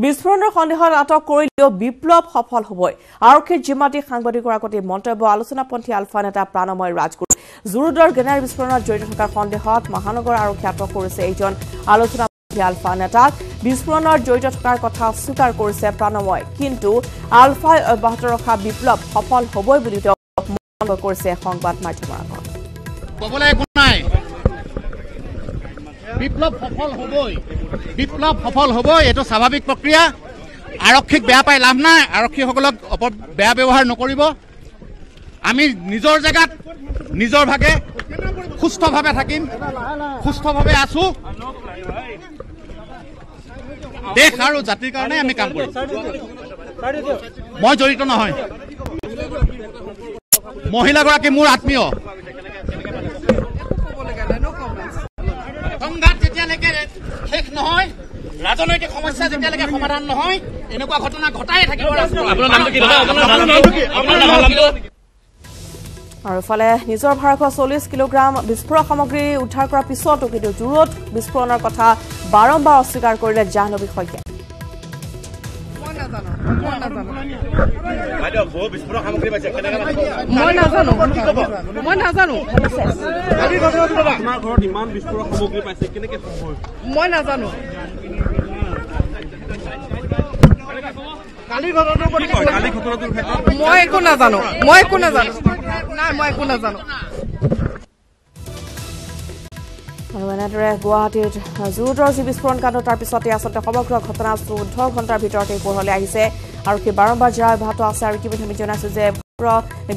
বিস্ফোৰণৰ সন্দেহত আটক কৰিলেও বিপ্লৱ সফল হ'বই আৰক্ষীৰ জিম্মাতি সাংবাদিকৰ আগতে মন্তব্য আলোচনাপন্থী আলফা নেতা প্ৰাণময় ৰাজগুৰু জুৰুডৰ গ্ৰেনেড বিস্ফোৰণত জড়িত থকাৰ সন্দেহত মহানগৰ আৰক্ষী আটক কৰিছে এইজন আলোচনাপন্থী আলফা নেতাক বিস্ফোৰণত জড়িত থকাৰ কথা অস্বীকাৰ কৰিছে প্ৰাণময় কিন্তু আলফাই অব্যাহত ৰখা বিপ্লৱ সফল হ'বই বুলি তেওঁ মন্তব্য কৰিছে সংবাদ মাধ্যমৰ আগত ক'বলৈ একো নাই বিপ্লৱ সফল হ'বই এটো স্বাভাৱিক প্ৰক্ৰিয়া আৰক্ষীক বেয়া পাই লাভ নাই আৰক্ষীসকলক বেয়া ব্যৱহাৰ নকৰিব আমি নিজৰ জায়গাত নিজৰ ভাগে সুস্থভাৱে থাকিম সুস্থভাৱে আছো দেশ আৰু জাতিৰ কাৰণে আমি কাম কৰিম মই জড়িত নহয় মহিলাগৰাকী মোৰ আত্মীয় সংঘাত যেতিয়ালৈকে শেষ নহয় ৰাজনৈতিক সমস্যা যেতিয়ালৈকে সমাধান নহয় এনেকুৱা ঘটনা ঘটাই থাকিব আৰু ইফালে নিজৰ ভাড়া 40 কিলোগ্ৰাম বিস্ফোৰক সামগ্ৰী উদ্ধাৰ কৰাৰ পিছতো কিন্তু জুৰুত বিস্ফোৰণৰ কথা বাৰম্বাৰ অস্বীকাৰ কৰিলে জাহ্নবী শইকীয়াই আৰু এনেদৰে গুৱাহাটীত জুৰুডৰ যি বিস্ফোৰণ কাণ্ড তাৰ পিছতে আচলতে সমগ্ৰ ঘটনা 14 ঘণ্টাৰ ভিতৰতে পোহৰলৈ আহিছে আৰক্ষী বাৰম্বাৰ জেৰা অব্যাহত আছে আৰু ইতিমধ্যে আমি জনাইছো যে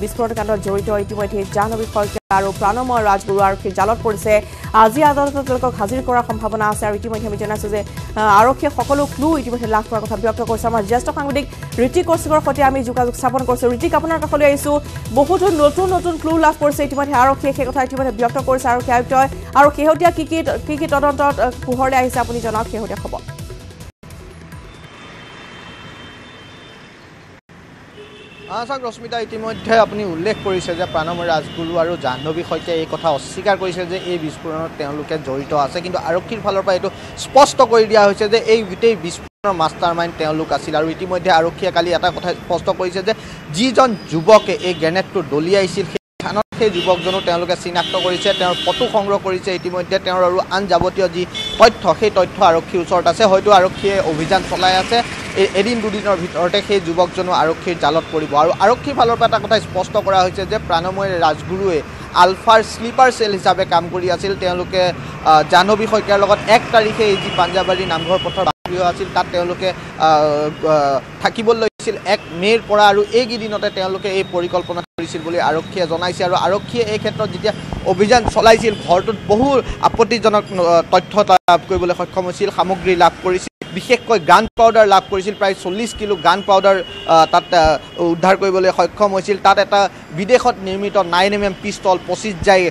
বিস্ফোৰণ কাণ্ডত জড়িত ইতিমধ্যে জাহ্নবী শইকীয়া আৰু প্ৰাণময় ৰাজগুৰু আৰক্ষীৰ জালত পৰিছে আজি আদালতত তেওঁলোকক হাজিৰ কৰাৰ সম্ভাৱনা আছে আৰু ইতিমধ্যে আমি জনাইছো যে আৰক্ষীয়ে সকলো ক্লু ইতিমধ্যে লাভ কৰাৰ কথা ব্যক্ত কৰিছে আমাৰ জ্যেষ্ঠ সাংবাদিক ঋতিক কৌশিকৰ সৈতে আমি যোগাযোগ স্থাপন কৰিছো ঋতিক আপোনাৰ কাষলৈ আহিছো বহুতো নতুন ক্লু লাভ কৰিছে ইতিমধ্যে আৰক্ষীয়ে সেই কথা ইতিমধ্যে ব্যক্ত কৰিছে আৰক্ষী আয়ুক্তই আৰু শেহতীয়া কি তদন্তত পোহৰলৈ আহিছে আপুনি জনাওক শেহতীয়া খবৰ ৰশ্মিতা ইতিমধ্যে আপুনি উল্লেখ কৰিছে যে প্ৰাণময় ৰাজগুৰু আৰু জাহ্নবী শইকীয়াই এই কথা অস্বীকাৰ কৰিছে যে এই বিস্ফোৰণত তেওঁলোকে জড়িত আছে কিন্তু আৰক্ষীৰ ফালৰ পৰা এইটো স্পষ্ট কৰি দিয়া হৈছে যে এই গোটেই বিস্ফোৰণৰ মাষ্টাৰ মাইণ্ড তেওঁলোক আছিল আৰু ইতিমধ্যে আৰক্ষীয়ে কালি এটা কথা স্পষ্ট কৰিছে যে যিজন যুৱকে এই গ্ৰেনেডটো দলিয়াইছিল সেই যুৱকজনো তেওঁলোকে চিনাক্ত কৰিছে তেওঁৰ ফটো সংগ্ৰহ কৰিছে ইতিমধ্যে তেওঁৰ আৰু আন যাৱতীয় যি তথ্য সেই তথ্য আৰক্ষীৰ ওচৰত আছে হয়তো আৰক্ষীয়ে অভিযান চলাই আছে এদিন দুদিনৰ ভিতৰতে সেই যুৱকজনো আৰক্ষীৰ জালত পৰিব আৰু আৰক্ষীৰ ফালৰ পৰা এটা কথা স্পষ্ট কৰা হৈছে যে প্ৰাণময় ৰাজগুৰুৱে আলফাৰ স্লিপাৰ চেল হিচাপে কাম কৰি আছিল তেওঁলোকে জাহ্নবী শইকীয়াৰ লগত 1 তাৰিখে এই যি পাঞ্জাবাৰী নামঘৰ পথৰ আছিল তাত তেওঁলোকে থাকিবলৈ লৈছিল 1 মে'ৰ পৰা আৰু এইকেইদিনতে তেওঁলোকে এই পৰিকল্পনা কৰিছিল বুলি আৰক্ষীয়ে জনাইছে আৰু আৰক্ষীয়ে এই ক্ষেত্ৰত যেতিয়া অভিযান চলাইছিল ঘৰটোত বহু আপত্তিজনক তথ্য লাভ কৰিবলৈ সক্ষম হৈছিল সামগ্ৰী লাভ কৰিছিল বিশেষকৈ গান পাউডাৰ লাভ কৰিছিল প্ৰায় 40 কিলো গান পাউডাৰ তাত উদ্ধাৰ কৰিবলৈ সক্ষম হৈছিল তাত এটা বিদেশত নিৰ্মিত 9mm পিস্তল 25 জাই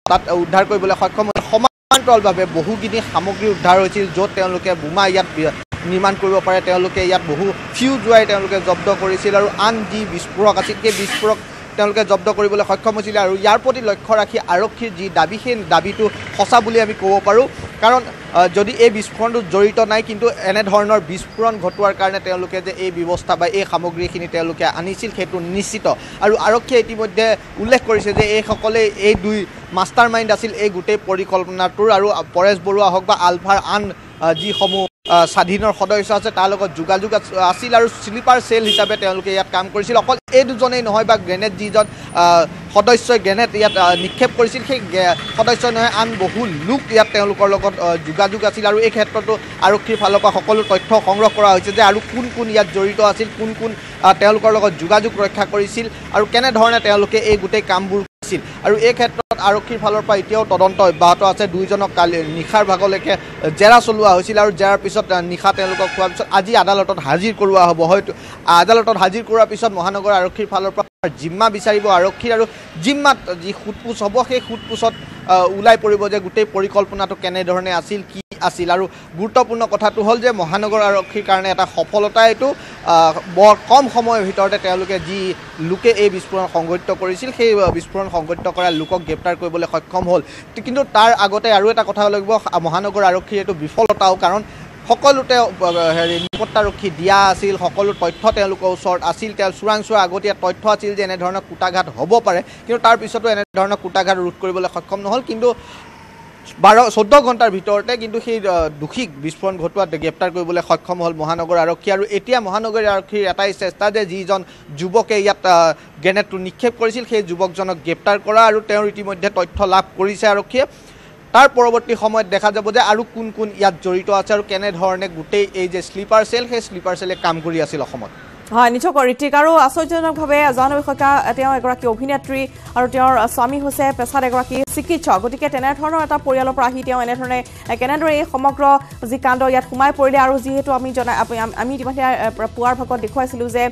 তাত উদ্ধাৰ কৰিবলৈ সক্ষম সমান্তৰালভাৱে বহুখিনি সামগ্ৰী উদ্ধাৰ হৈছিল য'ত তেওঁলোকে বোমা ইয়াত নিৰ্মাণ কৰিব পাৰে তেওঁলোকে ইয়াত বহু ফিউজ ৱায়াৰ তেওঁলোকে জব্দ কৰিছিল আৰু আন যি বিস্ফোৰক আছিল সেই বিস্ফোৰক তেওঁলোকে জব্দ কৰিবলৈ সক্ষম হৈছিল আৰু ইয়াৰ প্ৰতি লক্ষ্য ৰাখি আৰক্ষীৰ যি দাবী সেই দাবীটো সঁচা বুলি আমি ক'ব পাৰোঁ কাৰণ যদি এই বিস্ফোৰণটো জড়িত নাই কিন্তু এনেধৰণৰ বিস্ফোৰণ ঘটোৱাৰ কাৰণে তেওঁলোকে যে এই ব্যৱস্থা বা এই সামগ্ৰীখিনি তেওঁলোকে আনিছিল সেইটো নিশ্চিত আৰু আৰক্ষীয়ে ইতিমধ্যে উল্লেখ কৰিছে যে এইসকলে এই দুই মাষ্টাৰ মাইণ্ড আছিল এই গোটেই পৰিকল্পনাটোৰ আৰু পৰেশ বৰুৱা হওক বা আলফাৰ আন যিসমূহ স্বাধীনৰ সদস্য আছে তাৰ লগত যোগাযোগ আছিল আৰু স্লিপাৰ চেল হিচাপে তেওঁলোকে ইয়াত কাম কৰিছিল অকল এই দুজনেই নহয় বা গ্ৰেনেড যিজন সদস্যই গ্ৰেনেড ইয়াত নিক্ষেপ কৰিছিল সেই সদস্য নহয় আন বহু লোক ইয়াত তেওঁলোকৰ লগত যোগাযোগ আছিল আৰু এই ক্ষেত্ৰতো আৰক্ষীৰ ফালৰ পৰা সকলো তথ্য সংগ্ৰহ কৰা হৈছে যে আৰু কোন ইয়াত জড়িত আছিল কোন তেওঁলোকৰ লগত যোগাযোগ ৰক্ষা কৰিছিল আৰু কেনেধৰণে তেওঁলোকে এই গোটেই কামবোৰ কৰিছিল আৰু এই ক্ষেত্ৰত আৰক্ষীৰ ফালৰ পৰা এতিয়াও তদন্ত অব্যাহত আছে দুইজনক কালি নিশাৰ ভাগলৈকে জেৰা চলোৱা হৈছিল আৰু জেৰাৰ পিছত নিশা তেওঁলোকক খোৱাৰ পিছত আজি আদালতত হাজিৰ কৰোৱা হ'ব হয়তো আদালতত হাজিৰ কৰাৰ পিছত মহানগৰ আৰক্ষীৰ ফালৰ পৰা জিম্মা বিচাৰিব আৰক্ষীৰ আৰু জিম্মাত যি সোধপোছ হ'ব সেই সোধপোছত ওলাই পৰিব যে গোটেই পৰিকল্পনাটো কেনেধৰণে আছিল কি আছিল আৰু গুৰুত্বপূৰ্ণ কথাটো হ'ল যে মহানগৰ আৰক্ষীৰ কাৰণে এটা সফলতা এইটো বৰ কম সময়ৰ ভিতৰতে তেওঁলোকে যি লোকে এই বিস্ফোৰণ সংঘটিত কৰিছিল সেই বিস্ফোৰণ সংঘটিত কৰা লোকক গ্ৰেপ্তাৰ কৰিবলৈ সক্ষম হ'ল কিন্তু তাৰ আগতে আৰু এটা কথা লাগিব মহানগৰ আৰক্ষীৰ এইটো বিফলতাও কাৰণ সকলোতে নিৰাপত্তাৰক্ষী দিয়া আছিল সকলো তথ্য তেওঁলোকৰ ওচৰত আছিল তেওঁ চোৰাংচোৱা আগতীয়া তথ্য আছিল যে এনেধৰণৰ কুটাঘাত হ'ব পাৰে কিন্তু তাৰ পিছতো এনেধৰণৰ কুটাঘাত ৰোধ কৰিবলৈ সক্ষম নহ'ল কিন্তু 14 ঘণ্টাৰ ভিতৰতে কিন্তু সেই দুখীক বিস্ফোৰণ ঘটোৱাত গ্ৰেপ্তাৰ কৰিবলৈ সক্ষম হ'ল মহানগৰ আৰক্ষী আৰু এতিয়া মহানগৰ আৰক্ষীৰ এটাই চেষ্টা যে যিজন যুৱকে ইয়াত গ্ৰেনেডটো নিক্ষেপ কৰিছিল সেই যুৱকজনক গ্ৰেপ্তাৰ কৰা আৰু তেওঁৰ ইতিমধ্যে তথ্য লাভ কৰিছে আৰক্ষীয়ে তাৰ পৰৱৰ্তী সময়ত দেখা যাব যে আৰু কোন কোন ইয়াত জড়িত আছে আৰু কেনেধৰণে গোটেই এই যে স্লিপাৰ সেল সেই স্লিপাৰ সেলে কাম কৰি আছিল অসমত হয় নিশ্চয় ঋতিক আৰু আশ্চৰ্যজনকভাৱে জাহ্নবী শইকীয়া তেওঁ এগৰাকী অভিনেত্ৰী আৰু তেওঁৰ স্বামী হৈছে পেছাত এগৰাকী চিকিৎসক গতিকে তেনেধৰণৰ এটা পৰিয়ালৰ পৰা আহি তেওঁ এনেধৰণে কেনেদৰে এই সমগ্ৰ যি কাণ্ড ইয়াত সোমাই পৰিলে আৰু যিহেতু আমি ইতিমধ্যে পুৱাৰ ভাগত দেখুৱাইছিলোঁ যে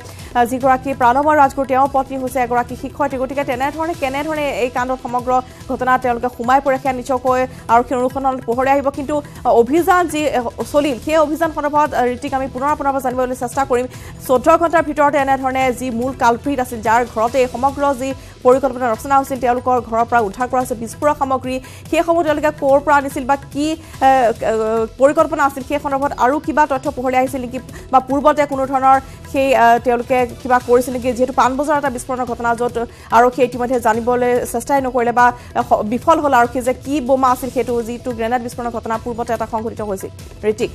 যিগৰাকী প্ৰণৱ ৰাজগুৰু তেওঁৰ পত্নী হৈছে এগৰাকী শিক্ষয়িত্ৰী গতিকে কেনেধৰণে এই কাণ্ডত সমগ্ৰ ঘটনা তেওঁলোকে সোমাই পৰে সেয়া নিশ্চয়কৈ আৰক্ষীৰ অনুসন্ধানত পোহৰাই আহিব কিন্তু অভিযান যি চলিল সেই অভিযান সন্দৰ্ভত ঋতিক আমি পুনৰ জানিবলৈ চেষ্টা কৰিম 14 ঘণ্টাৰ ভিতৰতে এনেধৰণে যি মূল কালপ্ৰিট আছিল যাৰ ঘৰতে সমগ্ৰ যি পৰিকল্পনা ৰচনা হৈছিল তেওঁলোকৰ ঘৰৰ পৰা উদ্ধাৰ কৰা হৈছে বিস্ফোৰক সামগ্ৰী সেইসমূহ তেওঁলোকে ক'ৰ পৰা আনিছিল বা কি পৰিকল্পনা আছিল সেই সন্দৰ্ভত আৰু কিবা তথ্য পোহৰাই আহিছিল নেকি বা পূৰ্বতে কোনো ধৰণৰ সেই তেওঁলোকে কিবা কৰিছিল নেকি যিহেতু পাণবজাৰ এটা বিস্ফোৰণৰ ঘটনা য'ত আৰক্ষীয়ে ইতিমধ্যে জানিবলৈ চেষ্টাই নকৰিলে বা বিফল হ'ল আৰক্ষী যে কি বোমা আছিল সেইটো যিটো গ্ৰেনেড বিস্ফোৰণৰ ঘটনা পূৰ্বতে এটা সংঘটিত হৈছিল ঋতিক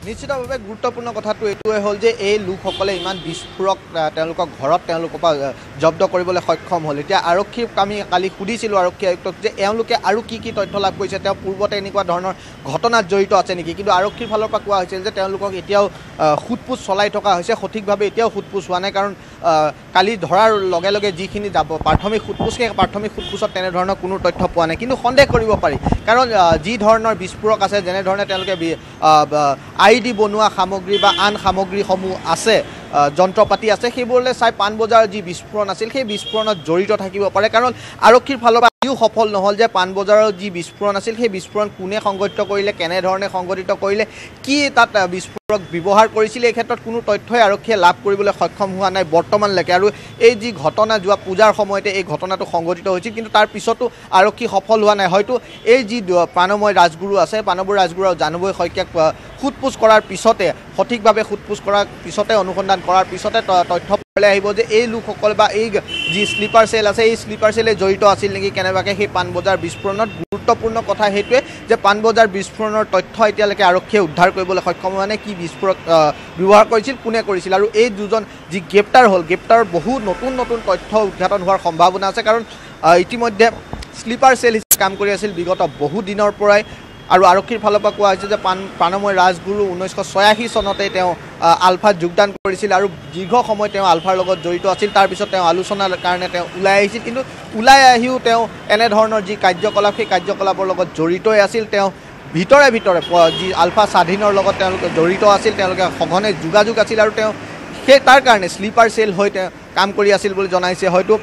নিশ্চিতভাৱে গুৰুত্বপূৰ্ণ কথাটো এইটোৱে হ'ল যে এই লোকসকলে ইমান বিস্ফোৰক তেওঁলোকৰ ঘৰত তেওঁলোকৰ পৰা জব্দ কৰিবলৈ সক্ষম হ'ল এতিয়া আৰক্ষীক আমি কালি সুধিছিলোঁ আৰক্ষী আয়ুক্তক যে এওঁলোকে আৰু কি তথ্য লাভ কৰিছে তেওঁ পূৰ্বতে এনেকুৱা ধৰণৰ ঘটনাত জড়িত আছে নেকি কিন্তু আৰক্ষীৰ ফালৰ পৰা কোৱা হৈছিল যে তেওঁলোকক এতিয়াও সোধপোছ চলাই থকা হৈছে সঠিকভাৱে এতিয়াও সোধপোছ হোৱা নাই কাৰণ কালি ধৰাৰ লগে লগে যিখিনি যাব প্ৰাথমিক সোধপোছ সেই প্ৰাথমিক সোধপোছত তেনেধৰণৰ কোনো তথ্য পোৱা নাই কিন্তু সন্দেহ কৰিব পাৰি কাৰণ যি ধৰণৰ বিস্ফোৰক আছে যেনেধৰণে তেওঁলোকে আইডি বনোৱা সামগ্ৰী বা আন সামগ্ৰীসমূহ আছে যন্ত্ৰপাতি আছে সেইবোৰলৈ চাই পাণবজাৰ যি বিস্ফোৰণ আছিল সেই বিস্ফোৰণত জড়িত থাকিব পাৰে কাৰণ আৰক্ষীৰ ফালৰ পৰা ইও সফল নহ'ল যে পাণবজাৰৰ যি বিস্ফোৰণ আছিল সেই বিস্ফোৰণ কোনে সংঘটিত কৰিলে কেনেধৰণে সংঘটিত কৰিলে কি তাত বিস্ফোৰক ব্যৱহাৰ কৰিছিল এই ক্ষেত্ৰত কোনো তথ্যই আৰক্ষীয়ে লাভ কৰিবলৈ সক্ষম হোৱা নাই বৰ্তমানলৈকে আৰু এই যি ঘটনা যোৱা পূজাৰ সময়তে এই ঘটনাটো সংঘটিত হৈছিল কিন্তু তাৰ পিছতো আৰক্ষী সফল হোৱা নাই হয়তো এই যি প্ৰাণময় ৰাজগুৰু আছে প্ৰাণৱৰ ৰাজগুৰু আৰু জাহ্নবী শইকীয়াক সোধপোছ কৰাৰ পিছতে সঠিকভাৱে সোধপোছ কৰাৰ পিছতে অনুসন্ধান কৰাৰ পিছতে তথ্য আহিব যে এই লোকসকল বা এই যি স্লিপাৰ সেল আছে এই স্লিপাৰ সেলে জড়িত আছিল নেকি কেনেবাকৈ সেই পাণবজাৰ বিস্ফোৰণত গুৰুত্বপূৰ্ণ কথা সেইটোৱে যে পাণবজাৰ বিস্ফোৰণৰ তথ্য এতিয়ালৈকে আৰক্ষীয়ে উদ্ধাৰ কৰিবলৈ সক্ষম হোৱা নাই কি বিস্ফোৰক ব্যৱহাৰ কৰিছিল কোনে কৰিছিল আৰু এই দুজন যি গ্ৰেপ্তাৰ হ'ল গ্ৰেপ্তাৰৰ বহু নতুন তথ্য উদ্ঘাটন হোৱাৰ সম্ভাৱনা আছে কাৰণ ইতিমধ্যে স্লিপাৰ সেল হিচাপে কাম কৰি আছিল বিগত বহু দিনৰ পৰাই আৰু আৰক্ষীৰ ফালৰ পৰা কোৱা হৈছে যে প্ৰাণময় ৰাজগুৰু 1986 চনতে তেওঁ আলফাত যোগদান কৰিছিল আৰু দীৰ্ঘ সময় তেওঁ আলফাৰ লগত জড়িত আছিল তাৰপিছত তেওঁ আলোচনাৰ কাৰণে তেওঁ ওলাই আহিছিল কিন্তু ওলাই আহিও তেওঁ এনেধৰণৰ যি কাৰ্যকলাপ সেই কাৰ্যকলাপৰ লগত জড়িতই আছিল তেওঁ ভিতৰে যি আলফা স্বাধীনৰ লগত তেওঁলোকে জড়িত আছিল তেওঁলোকে সঘনে যোগাযোগ আছিল আৰু তেওঁ সেই তাৰ কাৰণে স্লিপাৰ সেল হৈ তেওঁ কাম কৰি আছিল বুলি জনাইছে হয়তো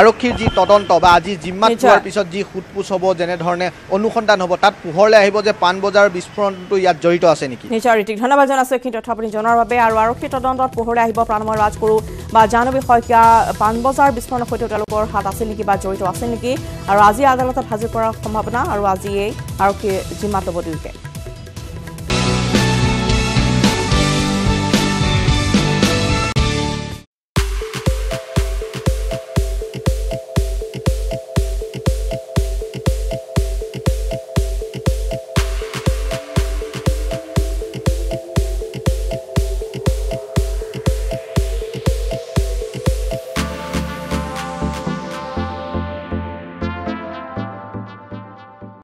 আৰক্ষীৰ যি তদন্ত বা আজি জিম্মাত পোৱাৰ পিছত যি সোধপোছ হ'ব যেনেধৰণে অনুসন্ধান হ'ব তাত পোহৰলৈ আহিব যে পাণবজাৰৰ বিস্ফোৰণটো ইয়াত জড়িত আছে নেকি নিশ্চয় ঋতিক ধন্যবাদ জনাইছোঁ এইখিনি তথ্য আপুনি জনাৰ বাবে আৰু আৰক্ষীৰ তদন্তত পোহৰলৈ আহিব প্ৰাণময় ৰাজগুৰু বা জাহ্নবী শইকীয়া পাণবজাৰ বিস্ফোৰণৰ সৈতে তেওঁলোকৰ হাত আছিল নেকি বা জড়িত আছিল নেকি আৰু আজি আদালতত হাজিৰ কৰাৰ সম্ভাৱনা আৰু আজিয়েই আৰক্ষীৰ জিম্মাত ল'ব দুয়োকে